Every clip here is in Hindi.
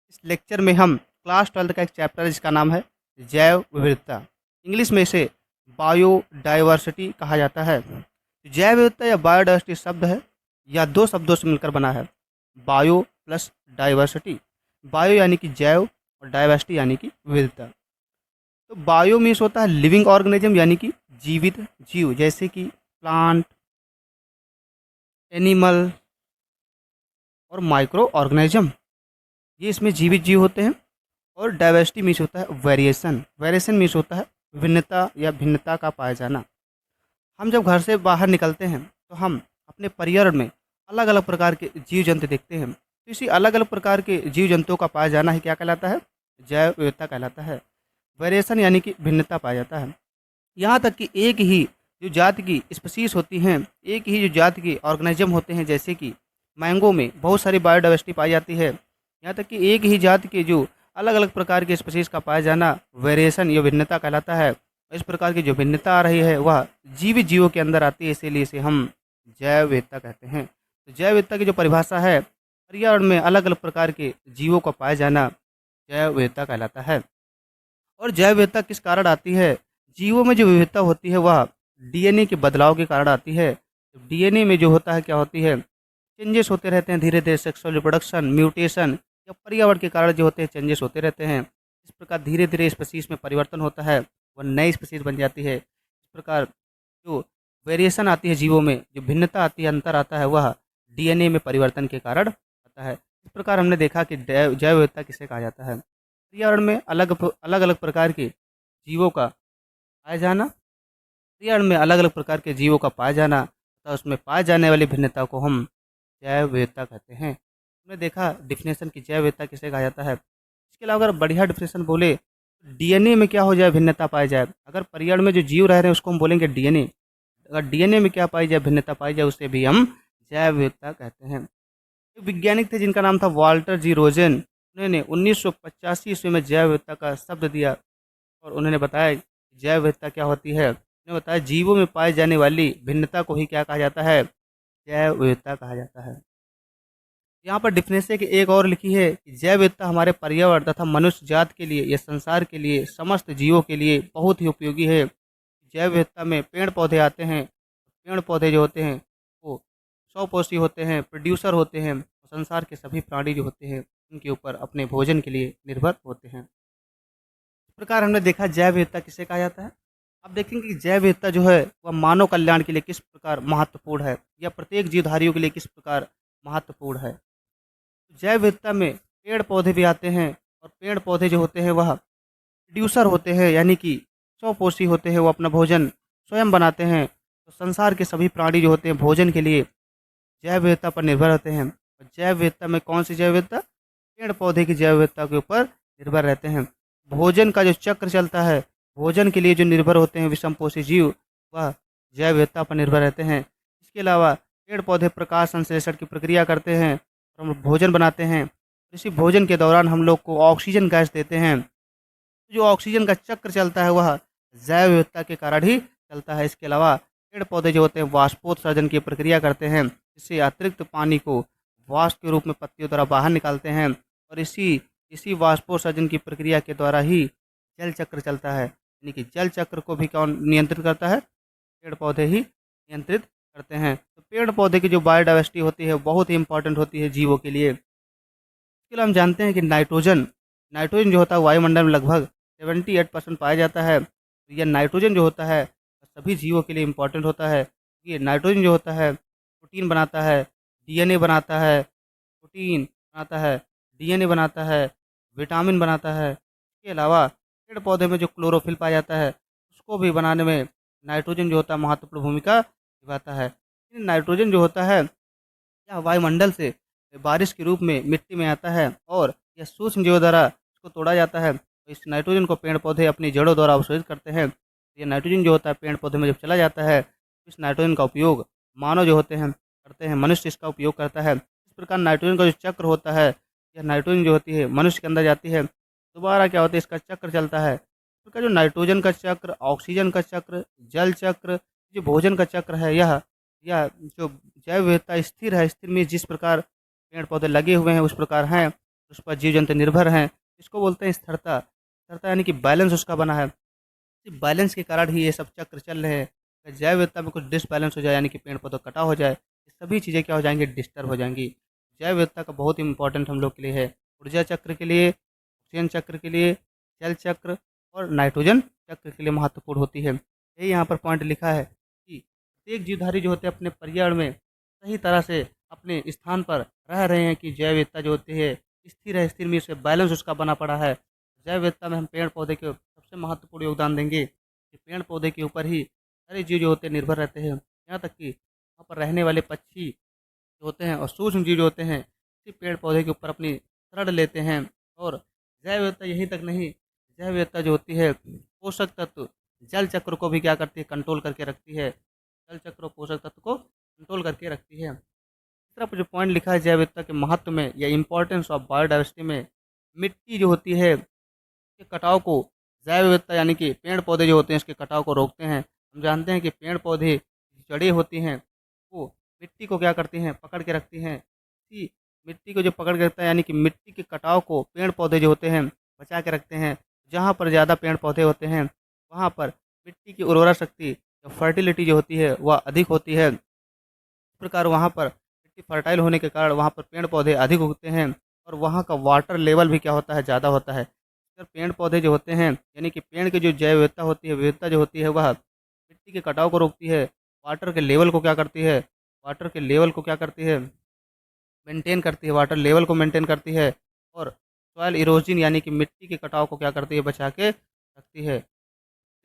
इस लेक्चर में हम क्लास 12 का एक चैप्टर है जिसका नाम है जैव विविधता। इंग्लिश में इसे बायोडाइवर्सिटी कहा जाता है। जैव विविधता या बायोडाइवर्सिटी शब्द है या दो शब्दों से मिलकर बना है। Bio plus diversity. बायो यानी कि जैव और डाइवर्सिटी यानी कि विविधता। तो बायो मीन्स होता है लिविंग ऑर्गेनिज्म यानी कि जीवित जीव, जैसे कि प्लांट, एनिमल और माइक्रो ऑर्गेनिज्म, ये इसमें जीवित जीव होते हैं। और डाइवर्सिटी मीन्स होता है वेरिएशन। वेरिएशन मीन्स होता है भिन्नता या भिन्नता का पाया जाना। हम जब घर से बाहर निकलते हैं तो हम अपने पर्यावरण में अलग अलग प्रकार के जीव जंतु देखते हैं। तो इसी अलग अलग प्रकार के जीव जंतुओं का पाया जाना ही क्या कहलाता है? जैव विविधता कहलाता है। वेरिएशन यानी कि भिन्नता पाया जाता है। यहाँ तक कि एक ही जो जाति की स्पीसीज होती हैं, एक ही जो जाति के ऑर्गेनिज्म होते हैं, जैसे कि मैंगो में बहुत सारी बायोडाइवर्सिटी पाई जाती है। यहाँ तक कि एक ही जाति के जो अलग अलग प्रकार के स्पीसीज का पाया जाना वेरिएशन या भिन्नता कहलाता है। इस प्रकार की जो भिन्नता आ रही है वह जीवित जीवों के अंदर आती है, इसीलिए इसे हम जैव विविधता कहते हैं। तो जैव विविधता की जो परिभाषा है, पर्यावरण में अलग अलग प्रकार के जीवों का पाया जाना जैव विविधता कहलाता है। और जैव विविधता किस कारण आती है? जीवों में जो विविधता होती है वह डीएनए के बदलाव के कारण आती है। डीएनए में जो होता है क्या होती है, चेंजेस होते रहते हैं धीरे धीरे, सेक्सुअल रिप्रोडक्शन, म्यूटेशन या पर्यावरण के कारण जो होते हैं चेंजेस होते रहते हैं। इस प्रकार धीरे धीरे स्पीसीज में परिवर्तन होता है, वह नई स्पीसीज बन जाती है। इस प्रकार जो वेरिएशन आती है जीवों में, जो भिन्नता आती है, अंतर आता है, वह डीएनए में परिवर्तन के कारण आता है। इस प्रकार हमने देखा कि जैव विविधता किसे कहा जाता है? पर्यावरण में अलग अलग अलग प्रकार के जीवों का पाया जाना, पर्यावरण में अलग अलग प्रकार के जीवों का पाया जाना तथा उसमें पाए जाने वाली भिन्नता को हम जैव विविधता कहते हैं। हमने देखा डिफिनेशन की जैव विविधता किसे कहा जाता है। इसके अलावा अगर बढ़िया डिफिनेशन बोले तो डीएनए में क्या हो जाए, भिन्नता पाई जाए। अगर पर्यावरण में जो जीव रह रहे हैं उसको हम बोलेंगे डीएनए। अगर डीएनए में क्या पाई जाए, भिन्नता पाई जाए, उसे भी हम जैव विविधता कहते हैं। एक वैज्ञानिक थे जिनका नाम था वाल्टर जी रोजेन। उन्होंने 1985 ईस्वी में जैव विविधता का शब्द दिया और उन्होंने बताया कि जैव विविधता क्या होती है। उन्होंने बताया जीवों में पाई जाने वाली भिन्नता को ही क्या कहा जाता है? जैव विविधता कहा जाता है। यहाँ पर डिफिनेशन की एक और लिखी है कि जैव विविधता हमारे पर्यावरण तथा मनुष्य जात के लिए या संसार के लिए, समस्त जीवों के लिए बहुत ही उपयोगी है। जैव विविधता में पेड़ पौधे आते हैं। पेड़ पौधे जो होते हैं वो स्वपोषी होते हैं, प्रोड्यूसर होते हैं। संसार के सभी प्राणी जो होते हैं उनके ऊपर अपने भोजन के लिए निर्भर होते हैं। इस प्रकार हमने देखा जैव विविधता किसे कहा जाता है। अब देखेंगे कि जैव विविधता जो है वह मानव कल्याण के लिए किस प्रकार महत्वपूर्ण है या प्रत्येक जीवधारियों के लिए किस प्रकार महत्वपूर्ण है। जैव विविधता में पेड़ पौधे भी आते हैं और पेड़ पौधे जो होते हैं वह प्रोड्यूसर होते हैं, यानी कि स्वपोषी होते हैं, वो अपना भोजन स्वयं बनाते हैं। तो संसार के सभी प्राणी जो होते हैं भोजन के लिए जैव विविधता पर निर्भर रहते हैं। और जैव विविधता में कौन सी जैव विविधता? पेड़ पौधे की जैव विविधता के ऊपर निर्भर रहते हैं। भोजन का जो चक्र चलता है, भोजन के लिए जो निर्भर होते हैं विषमपोषी जीव, वह जैव विविधता पर निर्भर रहते हैं। इसके अलावा पेड़ पौधे प्रकाश संश्लेषण की प्रक्रिया करते हैं और हम भोजन बनाते हैं। इसी भोजन के दौरान हम लोग को ऑक्सीजन गैस देते हैं। जो ऑक्सीजन का चक्र चलता है वह जैव विविधता के कारण ही चलता है। इसके अलावा पेड़ पौधे जो होते हैं वाष्पोत्सर्जन की प्रक्रिया करते हैं, इससे अतिरिक्त पानी को वाष्प के रूप में पत्तियों द्वारा बाहर निकालते हैं और इसी इसी वाष्पोत्सर्जन की प्रक्रिया के द्वारा ही जल चक्र चलता है। यानी कि जल चक्र को भी कौन नियंत्रित करता है? पेड़ पौधे ही नियंत्रित करते हैं। तो पेड़ पौधे की जो बायोडाइवर्सिटी होती है बहुत ही इंपॉर्टेंट होती है जीवों के लिए। इसके लिए हम जानते हैं कि नाइट्रोजन नाइट्रोजन जो होता है वायुमंडल में लगभग 78% पाया जाता है। तो यह नाइट्रोजन जो होता है सभी जीवों के लिए इम्पोर्टेंट होता है। ये नाइट्रोजन जो होता है प्रोटीन बनाता है, डीएनए बनाता है, प्रोटीन बनाता है, डीएनए बनाता है, विटामिन बनाता है। इसके अलावा पेड़ पौधे में जो क्लोरोफिल पाया जाता है उसको भी बनाने में नाइट्रोजन जो होता है महत्वपूर्ण भूमिका निभाता है। नाइट्रोजन जो होता है यह वायुमंडल से बारिश के रूप में मिट्टी में आता है और यह सूक्ष्म जीवों द्वारा इसको तोड़ा जाता है। तो इस नाइट्रोजन को पेड़ पौधे अपनी जड़ों द्वारा अवशोषित करते हैं। ये नाइट्रोजन जो होता है पेड़ पौधे में जब चला जाता है, इस नाइट्रोजन का उपयोग मानव जो होते हैं करते हैं, मनुष्य इसका उपयोग करता है। इस प्रकार नाइट्रोजन का जो चक्र होता है, यह नाइट्रोजन जो होती है मनुष्य के अंदर जाती है, दोबारा क्या होता है इसका चक्र चलता है। इस प्रकार जो नाइट्रोजन का चक्र, ऑक्सीजन का चक्र, जल चक्र, जो भोजन का चक्र है, यह जो जैव विविधता स्थिर है, स्थिर में जिस प्रकार पेड़ पौधे लगे हुए हैं उस प्रकार हैं। उस पर जीव जंतु निर्भर हैं। इसको बोलते हैं स्थिरता। स्थिरता यानी कि बैलेंस उसका बना है। इसी बैलेंस के कारण ही ये सब चक्र चल रहे हैं। अगर जैव विविधता में कुछ डिसबैलेंस हो जाए, यानी कि पेड़ पौधा कटाव हो जाए, ये सभी चीज़ें क्या हो जाएंगी, डिस्टर्ब हो जाएंगी। जैव विविधता का बहुत इंपॉर्टेंट हम लोग के लिए है, ऊर्जा चक्र के लिए, ऑक्सीजन चक्र के लिए, जल चक्र और नाइट्रोजन चक्र के लिए महत्वपूर्ण होती है। यही यहाँ पर पॉइंट लिखा है कि प्रत्येक जीवधारी जो होते हैं अपने पर्यावरण में सही तरह से अपने स्थान पर रह रहे हैं, कि जैव विविधता जो होती है स्थिर है, स्थिर में से बैलेंस उसका बना पड़ा है। जैव विविधता में हम पेड़ पौधे के सबसे महत्वपूर्ण योगदान देंगे कि पेड़ पौधे के ऊपर ही सारे जीव जो होते हैं निर्भर रहते हैं। यहाँ तक कि वहाँ पर रहने वाले पक्षी जो होते हैं और सूक्ष्म जीव जो होते हैं, इसी पेड़ पौधे के ऊपर अपनी शरण लेते हैं। और जैव विविधता यहीं तक नहीं, जैव विविधता जो होती है पोषक तत्व जल चक्र को भी क्या करती है, कंट्रोल करके रखती है। जल चक्र और पोषक तत्व को कंट्रोल करके रखती है। तीसरा जो पॉइंट लिखा है जैव विविधता के महत्व में या इंपॉर्टेंस ऑफ बायोडाइवर्सिटी में, मिट्टी जो होती है के कटाव को जैव विविधता यानी कि पेड़ पौधे जो होते हैं इसके कटाव को रोकते हैं। हम जानते हैं कि पेड़ पौधे की जड़ें होती हैं वो मिट्टी को क्या करती हैं, पकड़ के रखती हैं। इसी मिट्टी को जो पकड़ के रखता है, यानी कि मिट्टी के कटाव को पेड़ पौधे जो होते हैं बचा के रखते हैं। जहाँ पर ज़्यादा पेड़ पौधे होते हैं वहाँ पर मिट्टी की उर्वरा शक्ति या फर्टिलिटी जो होती है वह अधिक होती है। इस प्रकार वहाँ पर मिट्टी फर्टाइल होने के कारण वहाँ पर पेड़ पौधे अधिक उगते हैं और वहाँ का वाटर लेवल भी क्या होता है, ज़्यादा होता है। अगर पेड़ पौधे जो होते हैं, यानी कि पेड़ की जो जैव विविधता होती है, विविधता जो होती है वह मिट्टी के कटाव को रोकती है। वाटर के लेवल को क्या करती है, वाटर के लेवल को क्या करती है, मेंटेन करती है, वाटर लेवल को मेंटेन करती है। और सॉइल इरोजन यानी कि मिट्टी के कटाव को क्या करती है, बचा के रखती है।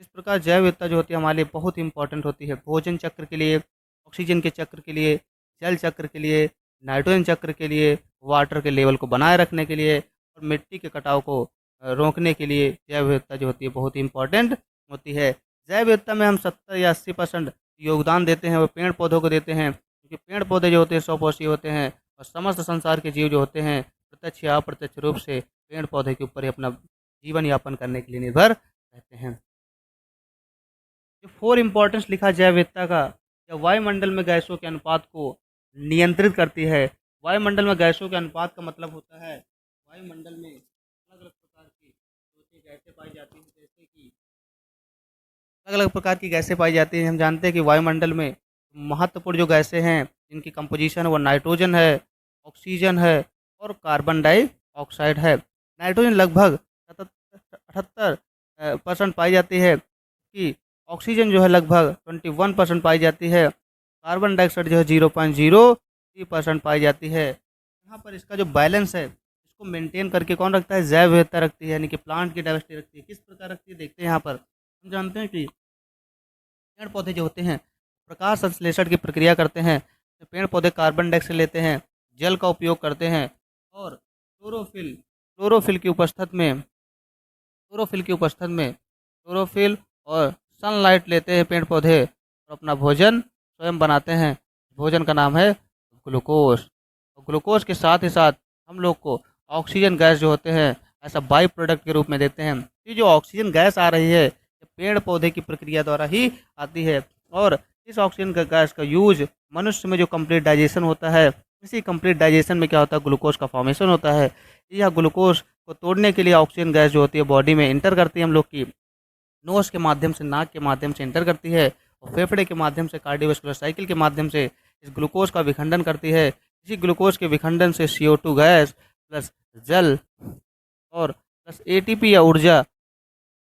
इस प्रकार जैव विविधता जो होती है हमारे लिए बहुत इंपॉर्टेंट होती है, भोजन चक्र के लिए, ऑक्सीजन के चक्र के लिए, जल चक्र के लिए, नाइट्रोजन चक्र के लिए, वाटर के लेवल को बनाए रखने के लिए और मिट्टी के कटाव को रोकने के लिए जैव विविधता जो होती है बहुत इंपॉर्टेंट होती है। जैव विविधता में हम 70 या 80% योगदान देते हैं वो पेड़ पौधों को देते हैं, क्योंकि पेड़ पौधे जो होते हैं स्वपोषी होते हैं और समस्त संसार के जीव जो होते हैं प्रत्यक्ष या अप्रत्यक्ष रूप से पेड़ पौधे के ऊपर ही अपना जीवन यापन करने के लिए निर्भर रहते हैं। जो फोर इम्पोर्टेंस लिखा जैव विविधता का, या वायुमंडल में गैसों के अनुपात को नियंत्रित करती है। वायुमंडल में गैसों के अनुपात का मतलब होता है वायुमंडल में अलग अलग प्रकार की गैसें पाई जाती हैं, जैसे कि अलग अलग प्रकार की गैसें पाई जाती हैं। हम जानते हैं कि वायुमंडल में महत्वपूर्ण जो गैसें हैं जिनकी कंपोजिशन है वो नाइट्रोजन है, ऑक्सीजन है और कार्बन डाइऑक्साइड है। नाइट्रोजन लगभग 78% पाई जाती है, कि ऑक्सीजन जो है लगभग 21% पाई जाती है, कार्बन डाइऑक्साइड जो है 0.03% पाई जाती है। यहाँ पर इसका जो बैलेंस है इसको मेंटेन करके कौन रखता है, जैव विविधता रखती है, यानी कि प्लांट की डाइवर्सिटी रखती है। किस प्रकार रखती है देखते हैं। यहाँ पर हम जानते हैं कि पेड़ पौधे जो होते हैं प्रकाश संश्लेषण की प्रक्रिया करते हैं। तो पेड़ पौधे कार्बन डाइऑक्साइड लेते हैं, जल का उपयोग करते हैं और क्लोरोफिल क्लोरोफिल की उपस्थित में क्लोरोफिल की उपस्थित में क्लोरोफिल और सनलाइट लेते हैं पेड़ पौधे और अपना भोजन स्वयं बनाते हैं। भोजन का नाम है ग्लूकोज। और ग्लूकोज के साथ ही साथ हम लोग को ऑक्सीजन गैस जो होते हैं ऐसा बाई प्रोडक्ट के रूप में देते हैं। ये जो ऑक्सीजन गैस आ रही है ये पेड़ पौधे की प्रक्रिया द्वारा ही आती है। और इस ऑक्सीजन का गैस का यूज मनुष्य में जो कंप्लीट डाइजेशन होता है, इसी कंप्लीट डाइजेशन में क्या होता है, ग्लूकोज का फॉर्मेशन होता है। यह ग्लूकोज को तोड़ने के लिए ऑक्सीजन गैस जो होती है बॉडी में इंटर करती है, हम लोग की नोज के माध्यम से, नाक के माध्यम से इंटर करती है और फेफड़े के माध्यम से, कार्डियोवास्कुलर साइकिल के माध्यम से इस ग्लूकोज का विखंडन करती है। इसी ग्लूकोज के विखंडन से CO2 गैस प्लस जल और प्लस ATP या ऊर्जा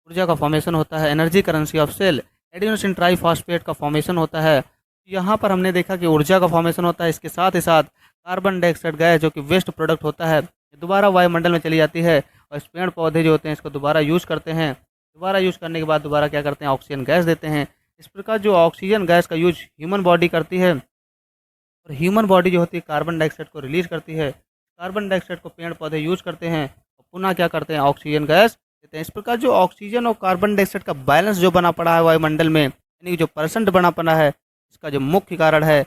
ऊर्जा का फॉर्मेशन होता है। Energy currency of cell, adenosine triphosphate का फॉर्मेशन होता है। यहाँ पर हमने देखा कि ऊर्जा का फॉर्मेशन होता है, इसके साथ ही साथ कार्बन डाइऑक्साइड गैस जो कि वेस्ट प्रोडक्ट होता है ये दोबारा वायुमंडल में चली जाती है और इस पेड़ पौधे जो होते हैं इसको दोबारा यूज़ करते हैं। दोबारा यूज़ करने के बाद दोबारा क्या करते हैं, ऑक्सीजन गैस देते हैं। इस प्रकार जो ऑक्सीजन गैस का यूज ह्यूमन बॉडी करती है और ह्यूमन बॉडी जो होती है कार्बन डाइऑक्साइड को रिलीज करती है। कार्बन डाइऑक्साइड को पेड़ पौधे यूज करते हैं और पुनः क्या करते हैं, ऑक्सीजन गैस देते हैं। इस प्रकार जो ऑक्सीजन और कार्बन डाइऑक्साइड का बैलेंस जो बना पड़ा है वायुमंडल में, यानी कि जो परसेंट बना पड़ा है, इसका जो मुख्य कारण है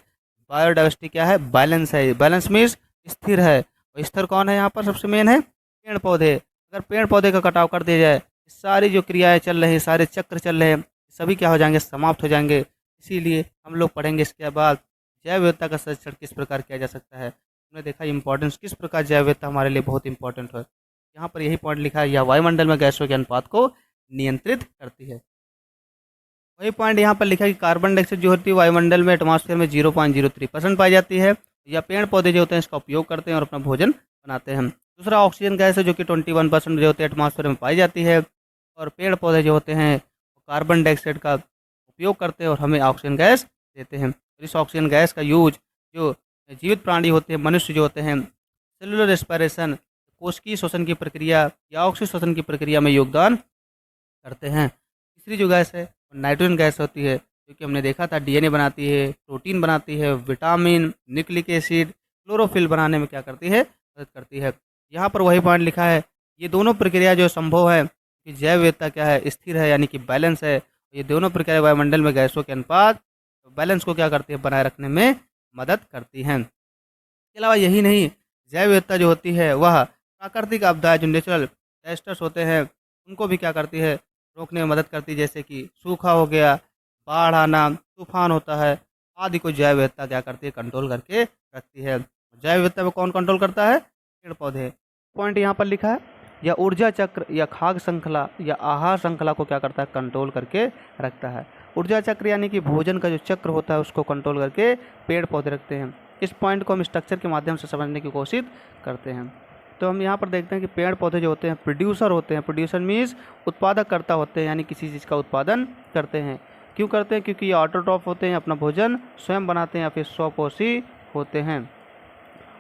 बायोडाइवर्सिटी क्या है, बैलेंस है। बैलेंस मीन्स स्थिर है। और स्थिर कौन है यहाँ पर, सबसे मेन है पेड़ पौधे। अगर पेड़ पौधे का कटाव कर दिया जाए, सारी जो क्रियाएं चल रही हैं, सारे चक्र चल रहे हैं, सभी क्या हो जाएंगे, समाप्त हो जाएंगे। इसीलिए हम लोग पढ़ेंगे इसके बाद जैव विविधता का संरक्षण किस प्रकार किया जा सकता है। हमने देखा इंपॉर्टेंस किस प्रकार जैव विविधता हमारे लिए बहुत इंपॉर्टेंट है। यहाँ पर यही पॉइंट लिखा है, यह वायुमंडल में गैसों के अनुपात को नियंत्रित करती है। वही पॉइंट यहाँ पर लिखा है कि कार्बन डाइऑक्साइड जो होती है वायुमंडल में एटमॉस्फेयर में 0.03% पाई जाती है। या पेड़ पौधे जो होते हैं इसका उपयोग करते हैं और अपना भोजन बनाते हैं। दूसरा ऑक्सीजन गैस है जो कि 21% जो होती है एटमॉस्फेयर में पाई जाती है। और पेड़ पौधे जो होते हैं कार्बन डाइऑक्साइड का उपयोग करते हैं और हमें ऑक्सीजन गैस देते हैं। इस ऑक्सीजन गैस का यूज जो जीवित प्राणी होते हैं, मनुष्य जो होते हैं, सेलुलर रेस्पिरेशन कोशिकीय श्वसन की प्रक्रिया या ऑक्सीजन की प्रक्रिया में योगदान करते हैं। तीसरी जो गैस है नाइट्रोजन गैस होती है, जो कि हमने देखा था डीएनए बनाती है, प्रोटीन बनाती है, विटामिन, न्यूक्लिक एसिड, क्लोरोफिल बनाने में क्या करती है, मदद करती है। यहाँ पर वही पॉइंट लिखा है, ये दोनों प्रक्रिया जो संभव है कि जैव विविधता क्या है, स्थिर है यानी कि बैलेंस है। ये दोनों प्रक्रिया वायुमंडल में गैसों के अनुपात बैलेंस को क्या करती है, बनाए रखने में मदद करती हैं। इसके अलावा यही नहीं, जैव विविधता जो होती है वह प्राकृतिक आपदाएं जो नेचुरल डिजास्टर्स होते हैं उनको भी क्या करती है, रोकने में मदद करती है। जैसे कि सूखा हो गया, बाढ़ आना, तूफान होता है आदि को जैव विविधता क्या करती है, कंट्रोल करके रखती है। जैव विविधता में कौन कंट्रोल करता है, पेड़ पौधे। पॉइंट यहाँ पर लिखा है, या ऊर्जा चक्र या खाद्य श्रृंखला या आहार श्रृंखला को क्या करता है, कंट्रोल करके रखता है। ऊर्जा चक्र यानी कि भोजन का जो चक्र होता है उसको कंट्रोल करके पेड़ पौधे रखते हैं। इस पॉइंट को हम स्ट्रक्चर के माध्यम से समझने की कोशिश करते हैं। तो हम यहाँ पर देखते हैं कि पेड़ पौधे जो होते हैं प्रोड्यूसर होते हैं। प्रोड्यूसर मीन्स उत्पादक करता होते हैं, यानी किसी चीज़ का उत्पादन करते हैं। क्यों करते हैं, क्योंकि ये ऑटोट्रॉफ होते हैं, अपना भोजन स्वयं बनाते हैं या फिर स्वपोषी होते हैं।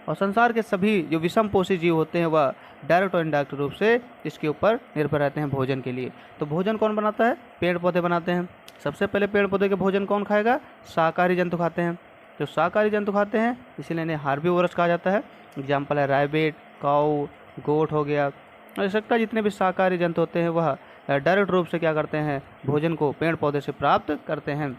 और संसार के सभी जो विषम पोषी जीव होते हैं वह डायरेक्ट और इनडायरेक्ट रूप से इसके ऊपर निर्भर रहते हैं भोजन के लिए। तो भोजन कौन बनाता है, पेड़ पौधे बनाते हैं। सबसे पहले पेड़ पौधे के भोजन कौन खाएगा, शाकाहारी जंतु खाते हैं। जो शाकाहारी जंतु खाते हैं इसीलिए इन्हें हार्बीवोरस कहा जाता है। एग्जाम्पल है रैबिट, काऊ, गोट हो गया। और सकता जितने भी शाकाहारी जंतु होते हैं वह डायरेक्ट रूप से क्या करते हैं, भोजन को पेड़ पौधे से प्राप्त करते हैं।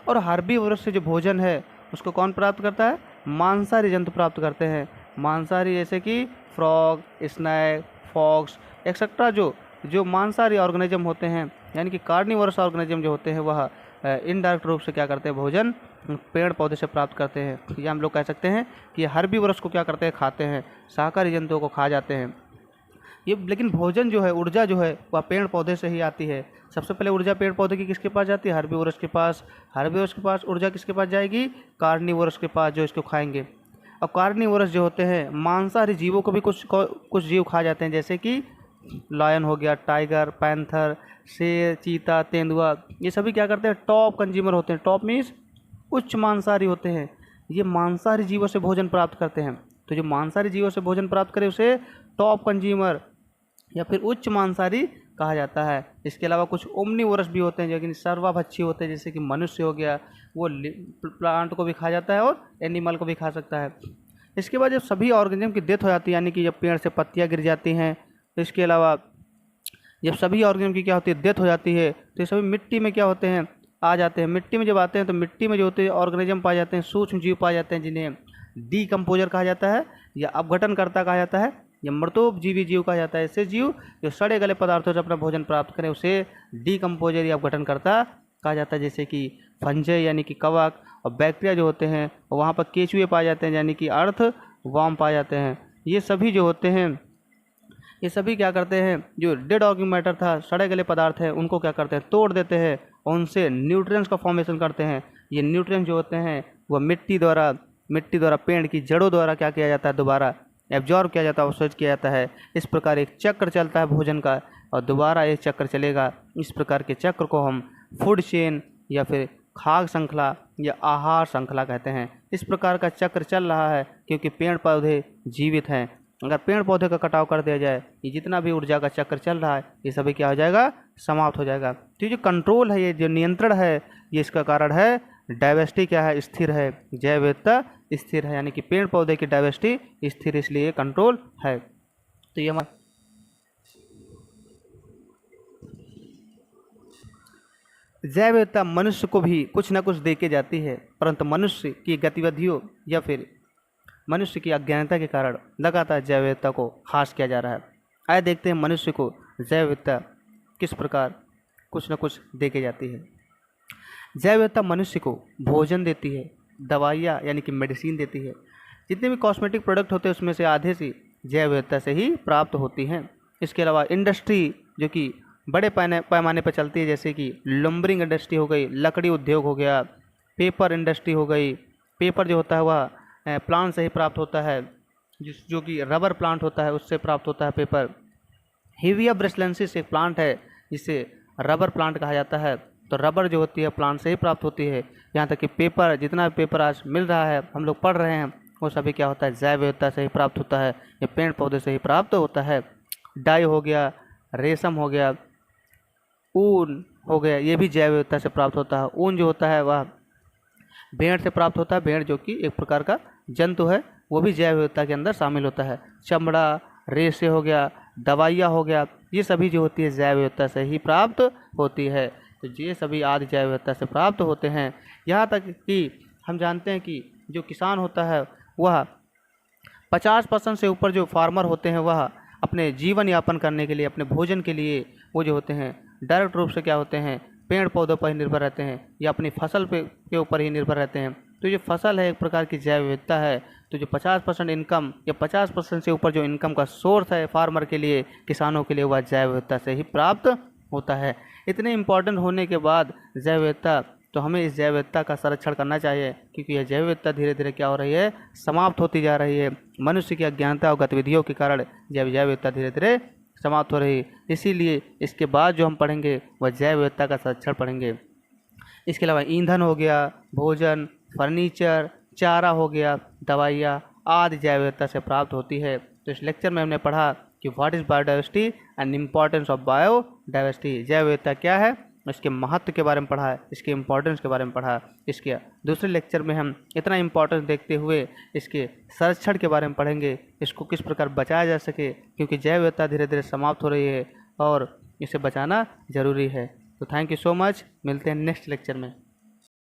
और हार्बीवोरस से जो भोजन है उसको कौन प्राप्त करता है, मांसाहारी जंतु प्राप्त करते हैं। मांसाहारी जैसे कि फ्रॉग, स्नैक, फॉक्स एक्सेट्रा जो मांसाहारी ऑर्गेनिज्म होते हैं, यानी कि कार्निवोरस ऑर्गेनिज्म जो होते हैं वह इनडायरेक्ट रूप से क्या करते हैं, भोजन पेड़ पौधे से प्राप्त करते हैं। या हम लोग कह सकते हैं कि हार्बीवोरस को क्या करते हैं, खाते हैं, शाकाहारी जंतुओं को खा जाते हैं ये। लेकिन भोजन जो है, ऊर्जा जो है वह पेड़ पौधे से ही आती है। सबसे पहले ऊर्जा पेड़ पौधे की किसके पास जाती है, हार्बीवोरस के पास। हार्बीवोरस के पास ऊर्जा किसके पास जाएगी, कार्निवोरस के पास, जो इसको खाएंगे। और कार्निवोरस जो होते हैं मांसाहारी जीवों को भी कुछ जीव खा जाते हैं, जैसे कि लायन हो गया, टाइगर, पैंथर, शेर, चीता, तेंदुआ। ये सभी क्या करते हैं, टॉप कंज्यूमर होते हैं। टॉप मीन्स उच्च मांसाहारी होते हैं। ये मांसाहारी जीवों से भोजन प्राप्त करते हैं। तो जो मांसाहारी जीवों से भोजन प्राप्त करे उसे टॉप कंज्यूमर या फिर उच्च मांसाहारी कहा जाता है। इसके अलावा कुछ ओमनीवोरस भी होते हैं, लेकिन सर्वभक्षी होते हैं, जैसे कि मनुष्य हो गया, वो प्लांट को भी खा जाता है और एनिमल को भी खा सकता है। इसके बाद जब सभी ऑर्गेनिज्म की डेथ हो जाती है, यानी कि जब पेड़ से पत्तियां गिर जाती हैं, तो इसके अलावा जब सभी ऑर्गेनिज्म की क्या होती है, डेथ हो जाती है, तो ये सभी मिट्टी में क्या होते हैं, आ जाते हैं। मिट्टी में जब आते हैं तो मिट्टी में जो होते हैं ऑर्गेनिज्म पाए जाते हैं, सूक्ष्म जीव पाए जाते हैं, जिन्हें डीकम्पोजर कहा जाता है या अपघटनकर्ता कहा जाता है या मृतोपजीवी जीव कहा जाता है। ऐसे जीव जो सड़े गले पदार्थों से अपना भोजन प्राप्त करें उसे डीकम्पोजर या अपघटनकर्ता कहा जाता है। जैसे कि फंजई यानी कि कवक, और बैक्टीरिया जो होते हैं वहाँ पर केचुए पाए जाते हैं, यानी कि अर्थ वार्म पाए जाते हैं। ये सभी जो होते हैं, ये सभी क्या करते हैं, जो डेड ऑर्गेनिक मैटर था, सड़े गले पदार्थ है, उनको क्या करते हैं, तोड़ देते हैं और उनसे न्यूट्रिएंट्स का फॉर्मेशन करते हैं। ये न्यूट्रिएंट्स जो होते हैं वह मिट्टी द्वारा पेड़ की जड़ों द्वारा क्या किया जाता है, दोबारा एब्जॉर्ब किया जाता है, अवशोषित किया जाता है। इस प्रकार एक चक्र चलता है भोजन का, और दोबारा एक चक्र चलेगा। इस प्रकार के चक्र को हम फूड चेन या फिर खाद्य श्रृंखला या आहार श्रृंखला कहते हैं। इस प्रकार का चक्र चल रहा है क्योंकि पेड़ पौधे जीवित हैं। अगर पेड़ पौधे का कटाव कर दिया जाए, ये जितना भी ऊर्जा का चक्र चल रहा है ये सभी क्या हो जाएगा, समाप्त हो जाएगा। तो ये जो कंट्रोल है, ये जो नियंत्रण है, ये इसका कारण है डाइवर्सिटी क्या है, स्थिर है, जैव विविधता स्थिर है, यानी कि पेड़ पौधे की डाइवर्सिटी स्थिर, इसलिए कंट्रोल है। तो ये हमारा जैव विविधता मनुष्य को भी कुछ न कुछ दे के जाती है, परंतु मनुष्य की गतिविधियों या फिर मनुष्य की अज्ञानता के कारण लगातार जैव विविधता को ह्रास किया जा रहा है। आइए देखते हैं मनुष्य को जैव विविधता किस प्रकार कुछ न कुछ दे के जाती है। जैव विविधता मनुष्य को भोजन देती है, दवाइयाँ यानी कि मेडिसिन देती है, जितने भी कॉस्मेटिक प्रोडक्ट होते हैं उसमें से आधे से जैव विविधता से ही प्राप्त होती हैं। इसके अलावा इंडस्ट्री जो कि बड़े पैमाने पर चलती है, जैसे कि लम्बरिंग इंडस्ट्री हो गई, लकड़ी उद्योग हो गया, पेपर इंडस्ट्री हो गई। पेपर जो होता है वह प्लांट से ही प्राप्त होता है, जो कि रबर प्लांट होता है उससे प्राप्त होता है पेपर। हेविया ब्रेसलेंसिस एक प्लांट है जिसे रबर प्लांट कहा जाता है, तो रबर जो होती है प्लांट से ही प्राप्त होती है। यहाँ तक कि पेपर, जितना भी पेपर आज मिल रहा है, हम लोग पढ़ रहे हैं, वो सभी क्या होता है, जैव विविधता से ही प्राप्त होता है, ये पेड़ पौधे से ही प्राप्त होता है। डाई हो गया, रेशम हो गया, ऊन हो गया, ये भी जैव विविधता से प्राप्त होता है। ऊन जो होता है वह भेड़ से प्राप्त होता है, भेड़ जो कि एक प्रकार का जंतु है, वो भी जैव विविधता के अंदर शामिल होता है। चमड़ा, रेशे हो गया, दवाइयाँ हो गया, ये सभी जो होती है जैव विविधता से ही प्राप्त होती है। तो ये सभी आदि जैव विविधता से प्राप्त होते हैं। यहाँ तक कि हम जानते हैं कि जो किसान होता है वह 50% से ऊपर जो फार्मर होते हैं वह अपने जीवन यापन करने के लिए, अपने भोजन के लिए, वो जो होते हैं डायरेक्ट रूप से क्या होते हैं, पेड़ पौधों पर ही निर्भर रहते हैं या अपनी फसल पे के ऊपर ही निर्भर रहते हैं। तो जो फसल है एक प्रकार की जैव विविधता है। तो जो 50% इनकम या 50% से ऊपर जो इनकम का सोर्स है फार्मर के लिए, किसानों के लिए, वह जैव विविधता से ही प्राप्त होता है। इतने इम्पोर्टेंट होने के बाद जैव विविधता, तो हमें इस जैव विविधता का संरक्षण करना चाहिए, क्योंकि यह जैव विविधता धीरे धीरे क्या हो रही है, समाप्त होती जा रही है। मनुष्य की अज्ञानता और गतिविधियों के कारण जैव विविधता धीरे धीरे समाप्त हो रही है। इसीलिए इसके बाद जो हम पढ़ेंगे वह जैव विविधता का संरक्षण पढ़ेंगे। इसके अलावा ईंधन हो गया, भोजन, फर्नीचर, चारा हो गया, दवाइयाँ आदि जैव विविधता से प्राप्त होती है। तो इस लेक्चर में हमने पढ़ा कि what is biodiversity and importance of biodiversity, जैव विविधता क्या है, इसके महत्व के बारे में पढ़ा है, इसके इम्पोर्टेंस के बारे में पढ़ा है। इसके दूसरे लेक्चर में हम इतना इम्पोर्टेंस देखते हुए इसके संरक्षण के बारे में पढ़ेंगे, इसको किस प्रकार बचाया जा सके, क्योंकि जैव विविधता धीरे धीरे समाप्त हो रही है और इसे बचाना ज़रूरी है। तो थैंक यू सो मच, मिलते हैं नेक्स्ट लेक्चर में।